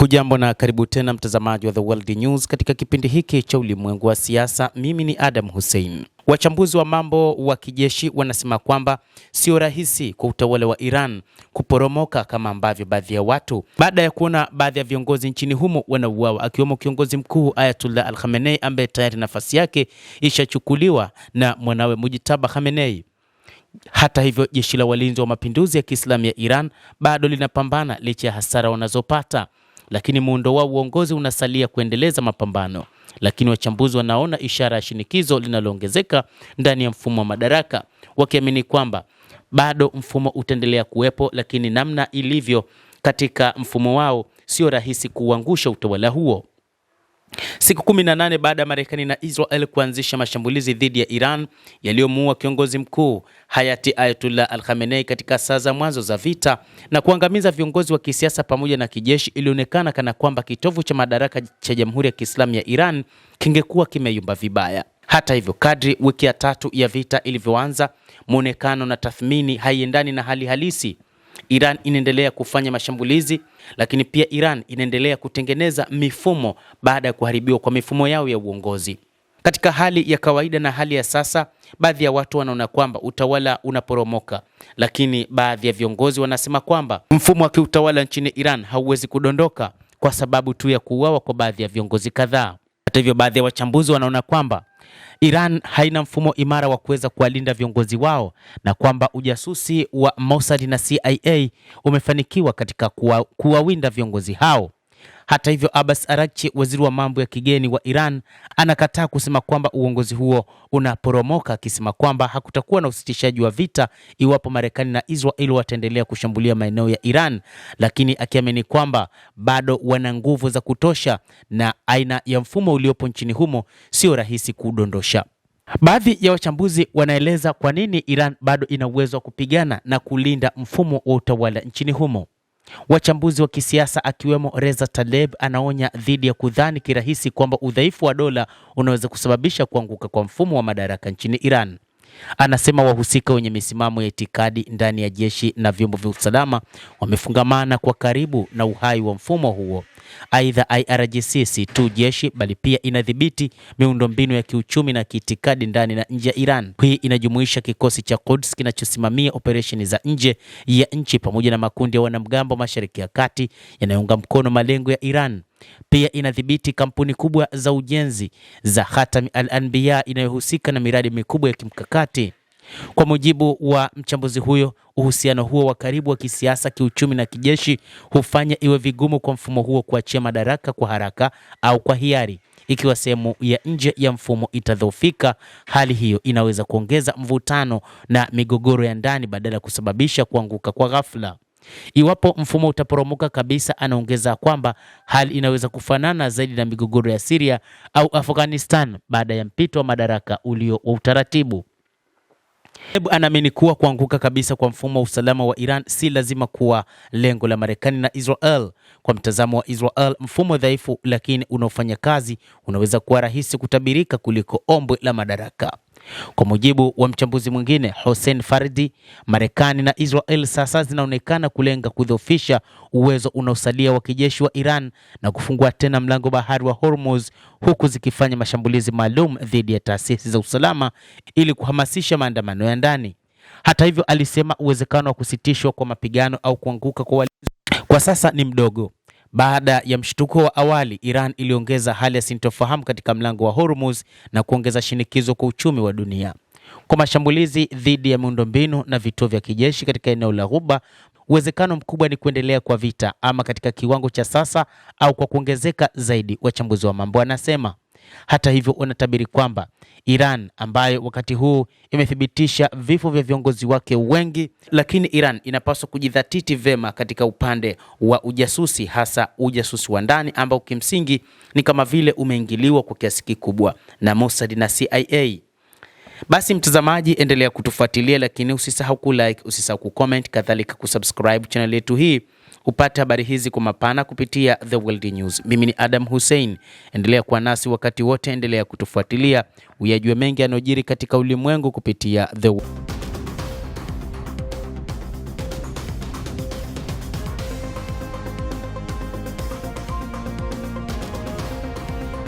Hujambo na karibu tena mtazamaji wa The World News katika kipindi hiki cha ulimwengu wa siasa. Mimi ni Adam Hussein. Wachambuzi wa mambo wa kijeshi wanasema kwamba sio rahisi kwa utawala wa Iran kuporomoka kama ambavyo baadhi ya watu, baada ya kuona baadhi ya viongozi nchini humo wanauawa, akiwemo kiongozi mkuu Ayatollah Al-Khamenei ambaye tayari nafasi yake ishachukuliwa na mwanawe Mujtaba Khamenei. Hata hivyo, jeshi la walinzi wa mapinduzi ya Kiislamu ya Iran bado linapambana licha ya hasara wanazopata, lakini muundo wao uongozi unasalia kuendeleza mapambano. Lakini wachambuzi wanaona ishara ya shinikizo linaloongezeka ndani ya mfumo wa madaraka, wakiamini kwamba bado mfumo utaendelea kuwepo, lakini namna ilivyo katika mfumo wao sio rahisi kuangusha utawala huo. Siku 18 baada ya Marekani na Israel kuanzisha mashambulizi dhidi ya Iran yaliyomuua kiongozi mkuu hayati Ayatollah Al-Khamenei katika saa za mwanzo za vita na kuangamiza viongozi wa kisiasa pamoja na kijeshi, ilionekana kana kwamba kitovu cha madaraka cha Jamhuri ya Kiislamu ya Iran kingekuwa kimeyumba vibaya. Hata hivyo, kadri wiki ya tatu ya vita ilivyoanza, muonekano na tathmini haiendani na hali halisi. Iran inaendelea kufanya mashambulizi, lakini pia Iran inaendelea kutengeneza mifumo baada ya kuharibiwa kwa mifumo yao ya uongozi. Katika hali ya kawaida na hali ya sasa, baadhi ya watu wanaona kwamba utawala unaporomoka, lakini baadhi ya viongozi wanasema kwamba mfumo wa kiutawala nchini Iran hauwezi kudondoka kwa sababu tu ya kuuawa kwa baadhi ya viongozi kadhaa. Hata hivyo, baadhi ya wachambuzi wanaona kwamba Iran haina mfumo imara wa kuweza kuwalinda viongozi wao na kwamba ujasusi wa Mossad na CIA umefanikiwa katika kuwawinda viongozi hao. Hata hivyo, Abbas Araghchi, waziri wa mambo ya kigeni wa Iran, anakataa kusema kwamba uongozi huo unaporomoka, akisema kwamba hakutakuwa na usitishaji wa vita iwapo Marekani na Israel wataendelea kushambulia maeneo ya Iran, lakini akiamini kwamba bado wana nguvu za kutosha na aina ya mfumo uliopo nchini humo sio rahisi kudondosha. Baadhi ya wachambuzi wanaeleza kwa nini Iran bado ina uwezo wa kupigana na kulinda mfumo wa utawala nchini humo. Wachambuzi wa kisiasa akiwemo Reza Tlaib anaonya dhidi ya kudhani kirahisi kwamba udhaifu wa dola unaweza kusababisha kuanguka kwa mfumo wa madaraka nchini Iran. Anasema wahusika wenye misimamo ya itikadi ndani ya jeshi na vyombo vya usalama wamefungamana kwa karibu na uhai wa mfumo huo. Aidha, IRGC si tu jeshi bali pia inadhibiti miundombinu ya kiuchumi na kiitikadi ndani na nje ya Iran. Hii inajumuisha kikosi cha Quds kinachosimamia operesheni za nje ya nchi pamoja na makundi ya wanamgambo Mashariki ya Kati yanayounga mkono malengo ya Iran. Pia inadhibiti kampuni kubwa za ujenzi za Khatam al-Anbiya inayohusika na miradi mikubwa ya kimkakati. Kwa mujibu wa mchambuzi huyo, uhusiano huo wa karibu wa kisiasa, kiuchumi na kijeshi hufanya iwe vigumu kwa mfumo huo kuachia madaraka kwa haraka au kwa hiari. Ikiwa sehemu ya nje ya mfumo itadhoofika, hali hiyo inaweza kuongeza mvutano na migogoro ya ndani badala ya kusababisha kuanguka kwa ghafla. Iwapo mfumo utaporomoka kabisa, anaongeza kwamba hali inaweza kufanana zaidi na migogoro ya Syria au Afghanistan baada ya mpito wa madaraka ulio wa utaratibu. Anaamini kuwa kuanguka kabisa kwa mfumo wa usalama wa Iran si lazima kuwa lengo la Marekani na Israel. Kwa mtazamo wa Israel, mfumo dhaifu lakini unaofanya kazi unaweza kuwa rahisi kutabirika kuliko ombwe la madaraka. Kwa mujibu wa mchambuzi mwingine Hossein Faridi, Marekani na Israel sasa zinaonekana kulenga kudhoofisha uwezo unaosalia wa kijeshi wa Iran na kufungua tena mlango bahari wa Hormuz, huku zikifanya mashambulizi maalum dhidi ya taasisi za usalama ili kuhamasisha maandamano ya ndani. Hata hivyo, alisema uwezekano wa kusitishwa kwa mapigano au kuanguka kwa walinzi kwa sasa ni mdogo. Baada ya mshtuko wa awali, Iran iliongeza hali ya sintofahamu katika mlango wa Hormuz na kuongeza shinikizo kwa uchumi wa dunia. Kwa mashambulizi dhidi ya miundombinu na vituo vya kijeshi katika eneo la Ghuba, uwezekano mkubwa ni kuendelea kwa vita ama katika kiwango cha sasa au kwa kuongezeka zaidi, wachambuzi wa mambo wanasema. Hata hivyo, wanatabiri kwamba Iran, ambayo wakati huu imethibitisha vifo vya viongozi wake wengi, lakini Iran inapaswa kujidhatiti vema katika upande wa ujasusi, hasa ujasusi wa ndani ambao kimsingi ni kama vile umeingiliwa kwa kiasi kikubwa na Mossad na CIA. Basi mtazamaji, endelea kutufuatilia, lakini usisahau kulike, usisahau kucomment, kadhalika kusubscribe channel yetu hii upate habari hizi kwa mapana kupitia The World News. Mimi ni Adam Hussein. Endelea kuwa nasi wakati wote, endelea kutufuatilia uyajue mengi yanayojiri katika ulimwengu kupitia The World.